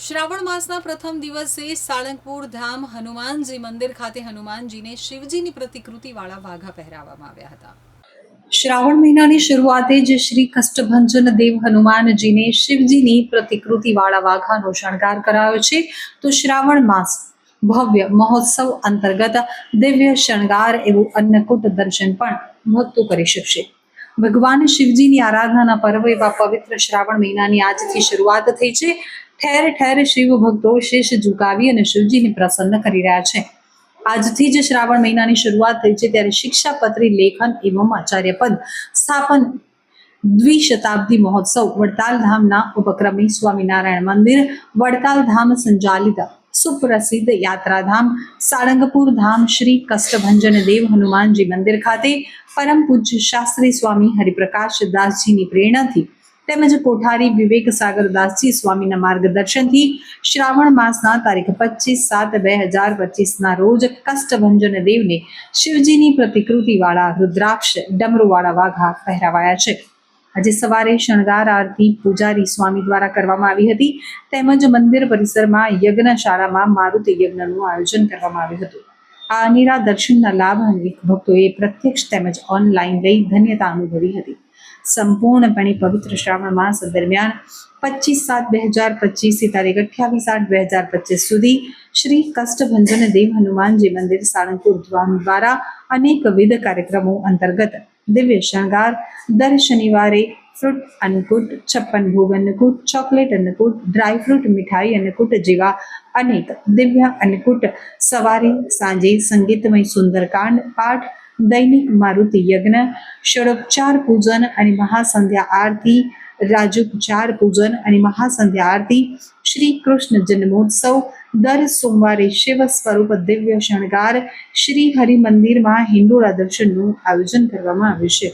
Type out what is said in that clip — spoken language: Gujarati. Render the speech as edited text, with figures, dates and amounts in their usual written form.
શ્રાવણ માસના પ્રથમ દિવસે સાળંગપુર ધામ હનુમાનજી મંદિર ખાતે હનુમાનજીને શિવજીની પ્રતિકૃતિવાળા વાઘા પહેરાવવામાં આવ્યા હતા। શ્રાવણ મહિનાની શરૂઆતે જ શ્રી કષ્ટભંજન દેવ હનુમાનજીને શિવજીની પ્રતિકૃતિવાળા વાઘાનો શણગાર કરાયો છે। તો શ્રાવણ માસ ભવ્ય મહોત્સવ અંતર્ગત દિવ્ય શણગાર એવું અન્નકૂટ દર્શન પણ ભક્તો કરી શકશે। ભગવાન શિવજીની આરાધનાના પર્વ એવા પવિત્ર શ્રાવણ મહિનાની આજથી શરૂઆત થઈ છે। ઠેર ઠેર શિવ ભક્તો શીશ ઝુકાવી અને શિવજીને પ્રસન્ન કરી રહ્યા છે। આજથી જ શ્રાવણ મહિનાની શરૂઆત થઈ છે ત્યારે શિક્ષાપત્રી લેખન એવં આચાર્ય પદ સ્થાપન દ્વિશતાબ્દી મહોત્સવ વડતાલ ધામના ઉપક્રમે સ્વામિનારાયણ મંદિર વડતાલ ધામ સંચાલિત સુપ્રસિદ્ધ યાત્રાધામ સાળંગપુર ધામ શ્રી કષ્ટભંજન દેવ હનુમાનજી મંદિર ખાતે પરમ પૂજ્ય શાસ્ત્રી સ્વામી હરિપ્રકાશ દાસજીની પ્રેરણાથી તેમજ કોઠારી વિવેક સાગર દાસજી સ્વામીના માર્ગદર્શનથી શ્રાવણ માસના તારીખ 25/7/2025ના રોજ કષ્ટભંજન દેવને શિવજીની પ્રતિકૃતિવાળા રુદ્રાક્ષ ડમરૂવાળા વાઘા પહેરાવાયા છે। આજે સવારે શણગાર આરતી પૂજારી સ્વામી દ્વારા કરવામાં આવી હતી તેમજ મંદિર પરિસરમાં યજ્ઞશાળામાં મારુતિ યજ્ઞનું આયોજન કરવામાં આવ્યું હતું। આ અનેરા દર્શનના લાભ અનેક ભક્તોએ પ્રત્યક્ષ તેમજ ઓનલાઈન લઈ ધન્યતા અનુભવી હતી। સંપૂર્ણપણે પવિત્ર શ્રાવણ માસ દરમિયાન 25/7/2025 તારીખ 28/8/2025 સુધી શ્રી કષ્ટભંજન દેવ હનુમાનજી મંદિર સાળંગપુર ધામ દ્વારા અનેકવિધ કાર્યક્રમો અંતર્ગત દિવ્ય શણગાર દર શનિવારે ફ્રૂટ અન્નકૂટ 56 ભોગ Annakut chocolate Annakut dry fruit મીઠાઈ અન્નકૂટ જેવા અનેક દિવ્ય અન્નકૂટ સવારે સાંજે સંગીતમય સુંદરકાંડ પાઠ દૈનિક મારુતિ યજ્ઞ ષડોપચાર પૂજન અને મહાસંધ્યા આરતી રાજોપચાર પૂજન અને મહાસંધ્યા આરતી શ્રી કૃષ્ણ જન્મોત્સવ દર સોમવારે શિવ સ્વરૂપ દિવ્ય શણગાર શ્રી હરિ મંદિરમાં હિંડોળા દર્શનનું આયોજન કરવામાં આવ્યું છે।